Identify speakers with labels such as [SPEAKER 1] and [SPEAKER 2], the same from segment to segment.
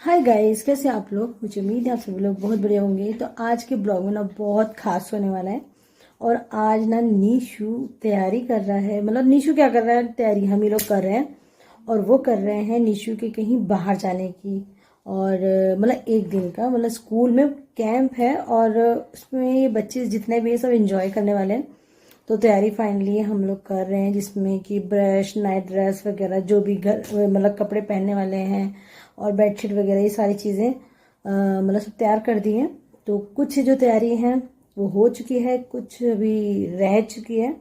[SPEAKER 1] Hi guys, कैसे आप लोग। मुझे उम्मीद है आप सभी लोग बहुत बढ़िया होंगे। तो आज के ब्लॉग में ना बहुत खास होने वाला है। और आज ना नीशू तैयारी कर रहा है। मतलब नीशू क्या कर रहा है, तैयारी हम ही लोग कर रहे हैं। और वो कर रहे हैं नीशू के कहीं बाहर जाने की। और मतलब एक दिन का, मतलब स्कूल में कैंप है और उसमें ये बच्चे जितने भी हैं सब एंजॉय करने वाले हैं। तो तैयारी फाइनली हम लोग कर रहे हैं, जिसमें कि ब्रश, नाइट ड्रेस वगैरह जो भी घर मतलब कपड़े पहनने वाले हैं और बेडशीट वगैरह ये सारी चीज़ें मतलब सब तैयार कर दी हैं। तो कुछ जो तैयारी है वो हो चुकी है, कुछ अभी रह चुकी है।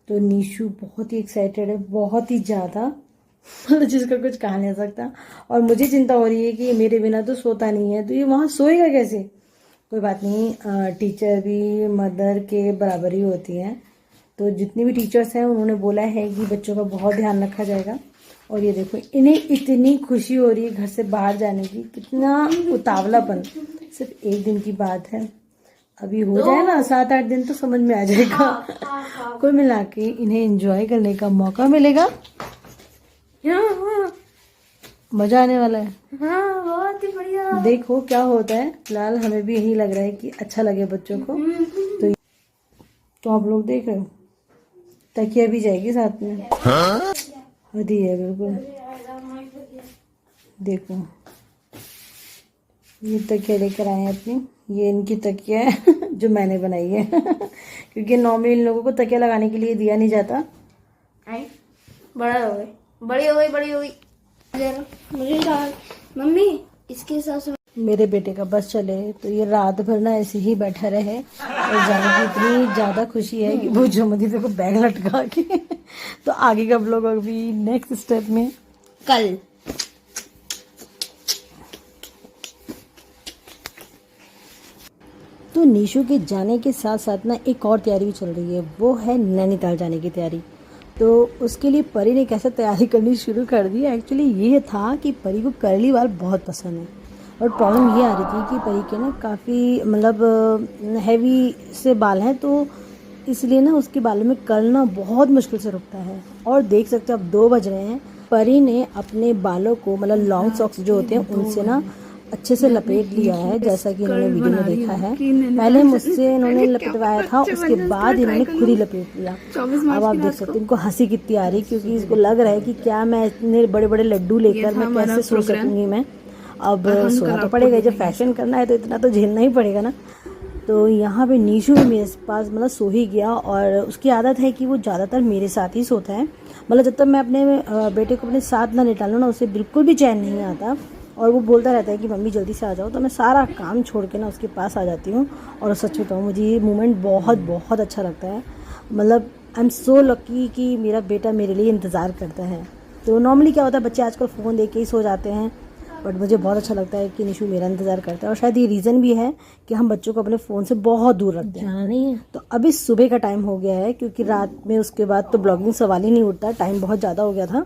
[SPEAKER 1] तो नीशू बहुत ही एक्साइटेड है, बहुत ही ज़्यादा मतलब जिसका कुछ कहा नहीं जा सकता। और मुझे चिंता हो रही है कि मेरे बिना तो सोता नहीं है, तो ये वहाँ सोएगा कैसे। कोई बात नहीं, टीचर भी मदर के बराबर ही होती हैं। तो जितनी भी टीचर्स हैं उन्होंने बोला है कि बच्चों का बहुत ध्यान रखा जाएगा। और ये देखो, इन्हें इतनी खुशी हो रही है घर से बाहर जाने की, कितना उतावलापन। सिर्फ एक दिन की बात है, अभी हो जाए ना 7-8 दिन तो समझ में आ जाएगा। कुल मिला के इन्हें एंजॉय करने का मौका मिलेगा। मजा आने वाला है।
[SPEAKER 2] हाँ, बहुत ही बढ़िया।
[SPEAKER 1] देखो क्या होता है। फिलहाल हमें भी यही लग रहा है कि अच्छा लगे बच्चों को। तो आप लोग देख रहे हो, तकिया भी जाएगी साथ में। हदी है बिल्कुल। देखो ये तकिया लेकर आए हैं अपनी, ये इनकी तकिया है जो मैंने बनाई है क्योंकि नॉर्मली इन लोगों को तकिया लगाने के लिए दिया नहीं जाता।
[SPEAKER 2] बड़ा हो गई, बड़ी हो गई, बड़ी हो गई। मुझे डाल मम्मी, इसके हिसाब से।
[SPEAKER 1] मेरे बेटे का बस चले तो ये रात भर ना ऐसे ही बैठा रहे। और जाने की इतनी ज़्यादा खुशी है कि वो जो मदीना को बैग लटका के तो आगे का ब्लॉग अभी नेक्स्ट स्टेप में
[SPEAKER 2] कल।
[SPEAKER 1] तो नीशू के जाने के साथ साथ ना एक और तैयारी भी चल रही है, वो है नैनीताल जाने की तैयारी। तो उसके लिए परी ने कैसे तैयारी करनी शुरू कर दी। एक्चुअली ये था कि परी को कर्ली बाल बहुत पसंद है। और प्रॉब्लम ये आ रही थी कि परी के ना काफ़ी मतलब हैवी से बाल हैं, तो इसलिए ना उसके बालों में कर्ल ना बहुत मुश्किल से रुकता है। और देख सकते हो अब 2 बज रहे हैं, परी ने अपने बालों को मतलब लॉन्ग सॉक्स जो होते हैं उनसे ना अच्छे से लपेट लिया है, जैसा कि इन्होंने वीडियो में देखा है। पहले मुझसे इन्होंने लपेटवाया था, उसके बाद इन्होंने खुद ही लपेट लिया। अब आप देख सकते हैं इनको हंसी कितनी आ रही, क्योंकि इसको लग रहा है कि क्या मैं इतने बड़े बड़े लड्डू लेकर मैं कैसे सो सकूंगी। मैं अब सोना तो पड़ेगा, जब फैशन करना है तो इतना तो झेलना ही पड़ेगा ना। तो यहाँ पे नीशू भी मेरे पास मतलब सो ही गया। और उसकी आदत है कि वो ज़्यादातर मेरे साथ ही सोता है। मतलब जब तक मैं अपने बेटे को अपने साथ ना लेटालूँ ना, उसे बिल्कुल भी चैन नहीं आता। और वो बोलता रहता है कि मम्मी जल्दी से आ जाओ, तो मैं सारा काम छोड़ के ना उसके पास आ जाती हूँ। और सच बताऊँ, मुझे ये मोमेंट बहुत बहुत अच्छा लगता है। मतलब आई एम सो लकी कि मेरा बेटा मेरे लिए इंतज़ार करता है। तो नॉर्मली क्या होता है, बच्चे आजकल फ़ोन देख के ही सो जाते हैं, बट मुझे बहुत अच्छा लगता है कि निशु मेरा इंतज़ार करता है। और शायद ये रीज़न भी है कि हम बच्चों को अपने फ़ोन से बहुत दूर रखते हैं। नहीं है तो अभी सुबह का टाइम हो गया है, क्योंकि रात में उसके बाद तो ब्लॉगिंग सवाल ही नहीं उठता, टाइम बहुत ज़्यादा हो गया था।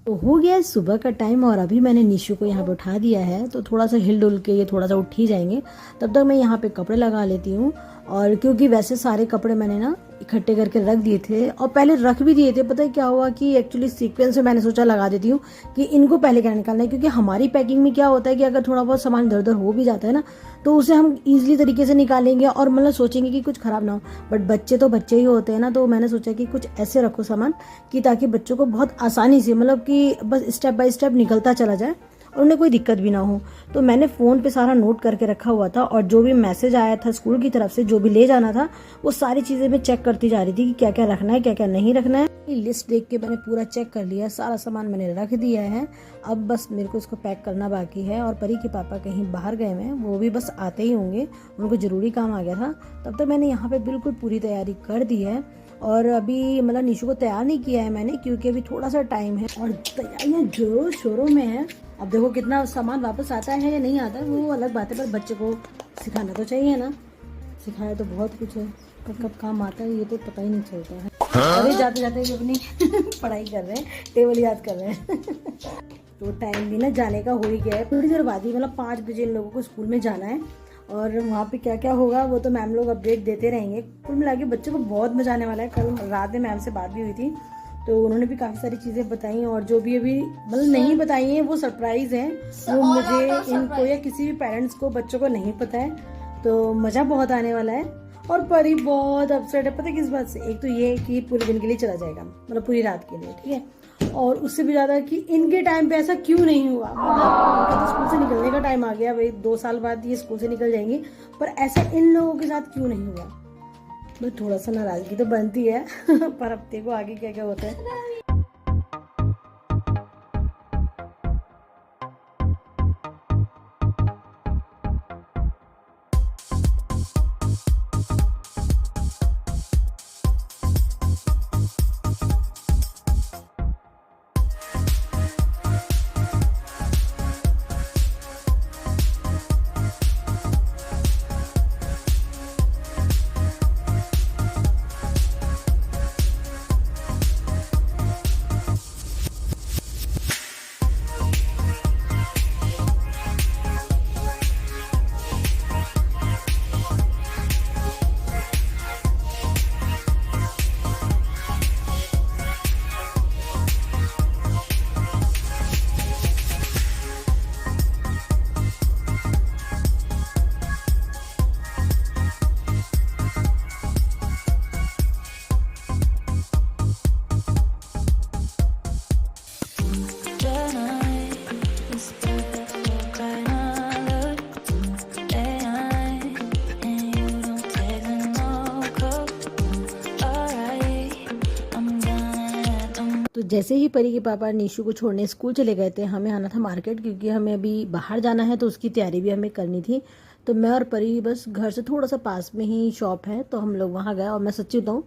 [SPEAKER 1] तो हो गया है सुबह का टाइम और अभी मैंने निशु को यहाँ पे उठा दिया है। तो थोड़ा सा हिल डुल के ये थोड़ा सा उठ ही जाएंगे, तब तक मैं यहाँ पे कपड़े लगा लेती हूँ। और क्योंकि वैसे सारे कपड़े मैंने ना इकट्ठे करके रख दिए थे, और पहले रख भी दिए थे। पता है क्या हुआ कि एक्चुअली सीक्वेंस में मैंने सोचा लगा देती हूँ कि इनको पहले क्या निकालना है, क्योंकि हमारी पैकिंग में क्या होता है कि अगर थोड़ा बहुत सामान इधर उधर हो भी जाता है ना, तो उसे हम ईजिली तरीके से निकालेंगे और मतलब सोचेंगे कि कुछ ख़राब ना हो। बट बच्चे तो बच्चे ही होते हैं ना, तो मैंने सोचा कि कुछ ऐसे रखो सामान कि ताकि बच्चों को बहुत आसानी से, मतलब कि बस स्टेप बाय स्टेप निकलता चला जाए और उन्हें कोई दिक्कत भी ना हो। तो मैंने फ़ोन पे सारा नोट करके रखा हुआ था, और जो भी मैसेज आया था स्कूल की तरफ से, जो भी ले जाना था, वो सारी चीज़ें मैं चेक करती जा रही थी कि क्या क्या रखना है, क्या क्या नहीं रखना है। लिस्ट देख के मैंने पूरा चेक कर लिया, सारा सामान मैंने रख दिया है। अब बस मेरे को इसको पैक करना बाकी है। और परी के पापा कहीं बाहर गए हैं, वो भी बस आते ही होंगे, उनको ज़रूरी काम आ गया था। तब तक मैंने यहाँ पे बिल्कुल पूरी तैयारी कर दी है। और अभी मतलब निशु को तैयार नहीं किया है मैंने, क्योंकि अभी थोड़ा सा टाइम है और तैयारियाँ जोरों शोरों में है। अब देखो कितना सामान वापस आता है या नहीं आता है वो अलग बात है, पर बच्चे को सिखाना तो चाहिए ना। सिखाया तो बहुत कुछ है, पर कब काम आता है ये तो पता ही नहीं चलता है। अभी जाते जाते भी अपनी पढ़ाई कर रहे हैं, टेबल याद कर रहे हैं तो टाइम भी ना जाने का हो ही गया है। थोड़ी देर बाद ही, मतलब 5 बजे इन लोगों को स्कूल में जाना है। और वहाँ पे क्या क्या होगा वो तो मैम लोग अपडेट देते रहेंगे। कुल मिला के बच्चों को बहुत मजा आने वाला है। कल रात में मैम से बात भी हुई थी, तो उन्होंने भी काफ़ी सारी चीज़ें बताई, और जो भी अभी मतलब नहीं बताई हैं वो सरप्राइज़ हैं, वो मुझे इनको या किसी भी पेरेंट्स को बच्चों को नहीं पता है। तो मज़ा बहुत आने वाला है। और परी बहुत अपसेट है, पता है किस बात से? एक तो ये कि पूरे दिन के लिए चला जाएगा, मतलब पूरी रात के लिए, ठीक है। और उससे भी ज़्यादा कि इनके टाइम पे ऐसा क्यों नहीं हुआ, मतलब इनका तो स्कूल से निकलने का टाइम आ गया भाई, 2 साल बाद ये स्कूल से निकल जाएंगे, पर ऐसा इन लोगों के साथ क्यों नहीं हुआ। बस थोड़ा सा नाराज़गी तो बनती है पर अब देखो आगे क्या क्या होता है। तो जैसे ही परी के पापा निशु को छोड़ने स्कूल चले गए थे, हमें आना था मार्केट, क्योंकि हमें अभी बाहर जाना है, तो उसकी तैयारी भी हमें करनी थी। तो मैं और परी बस घर से थोड़ा सा पास में ही शॉप है, तो हम लोग वहाँ गए। और मैं सच्ची बताऊँ,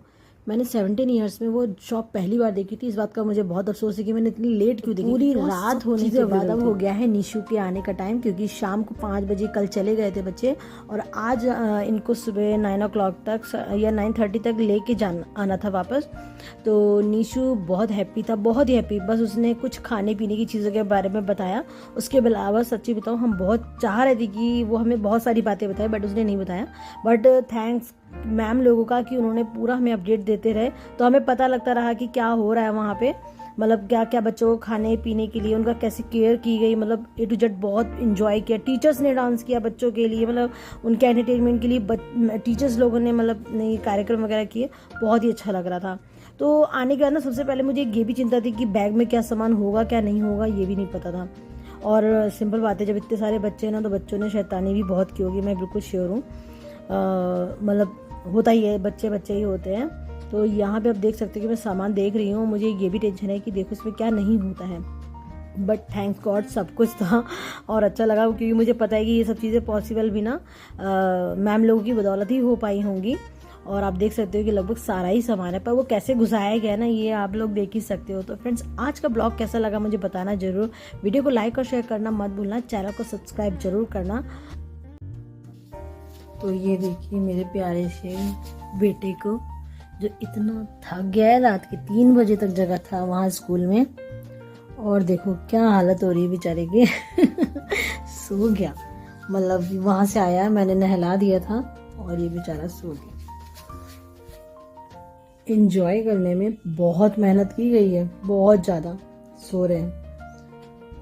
[SPEAKER 1] मैंने 17 ईयर्स में वो शॉप पहली बार देखी थी। इस बात का मुझे बहुत अफसोस है कि मैंने इतनी लेट क्यों देखी। पूरी रात होने के बाद अब हो गया है निशु के आने का टाइम, क्योंकि शाम को 5 बजे कल चले गए थे बच्चे, और आज इनको सुबह 9 o'clock तक या 9:30 तक लेके आना था वापस। तो निशु बहुत हैप्पी था, बहुत ही हैप्पी। बस उसने कुछ खाने पीने की चीज़ों के बारे में बताया, उसके अलावा सच्ची बताऊँ हम बहुत चाह रहे थे कि वो हमें बहुत सारी बातें बताए, बट उसने नहीं बताया। बट थैंक्स मैम लोगों का कि उन्होंने पूरा हमें अपडेट देते रहे, तो हमें पता लगता रहा कि क्या हो रहा है वहाँ पे, मतलब क्या क्या बच्चों को खाने पीने के लिए उनका कैसे केयर की गई, मतलब A to Z बहुत इंजॉय किया। टीचर्स ने डांस किया बच्चों के लिए, मतलब उनके एंटरटेनमेंट के लिए टीचर्स लोगों ने मतलब नए कार्यक्रम वगैरह किए, बहुत ही अच्छा लग रहा था। तो आने के बाद ना सबसे पहले मुझे ये भी चिंता थी कि बैग में क्या सामान होगा क्या नहीं होगा, ये भी नहीं पता था। और सिंपल बात है, जब इतने सारे बच्चे हैं ना, तो बच्चों ने शैतानी भी बहुत की होगी, मैं बिल्कुल श्योर हूँ। मतलब होता ही है, बच्चे बच्चे ही होते हैं। तो यहाँ पे आप देख सकते हैं कि मैं सामान देख रही हूँ, मुझे ये भी टेंशन है कि देखो इसमें क्या नहीं होता है, बट थैंक्स गॉड सब कुछ था और अच्छा लगा, क्योंकि मुझे पता है कि ये सब चीज़ें पॉसिबल भी ना मैम लोगों की बदौलत ही हो पाई होंगी। और आप देख सकते हो कि लगभग सारा ही सामान है, पर वो कैसे घुसाया गया ना, ये आप लोग देख ही सकते हो। तो फ्रेंड्स, आज का ब्लॉग कैसा लगा मुझे बताना जरूर, वीडियो को लाइक और शेयर करना मत भूलना, चैनल को सब्सक्राइब जरूर करना। तो ये देखिए मेरे प्यारे से बेटे को, जो इतना थक गया है, रात के 3 बजे तक जगा था वहाँ स्कूल में, और देखो क्या हालत हो रही है बेचारे की सो गया, मतलब वहाँ से आया, मैंने नहला दिया था और ये बेचारा सो गया। एंजॉय करने में बहुत मेहनत की गई है, बहुत ज़्यादा। सो रहे हैं,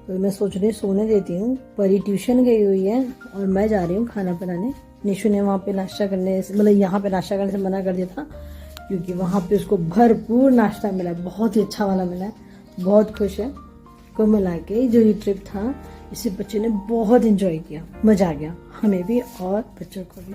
[SPEAKER 1] तो मैं सोच रही सोने देती हूँ। परी ट्यूशन गई हुई है और मैं जा रही हूँ खाना बनाने। निशु ने वहाँ पे नाश्ता करने से, मतलब यहाँ पे नाश्ता करने से मना कर दिया था, क्योंकि वहाँ पे उसको भरपूर नाश्ता मिला है, बहुत ही अच्छा वाला मिला है, बहुत खुश है। को मिला के जो ये ट्रिप था, इसे बच्चे ने बहुत एंजॉय किया, मजा आ गया हमें भी और बच्चों को भी।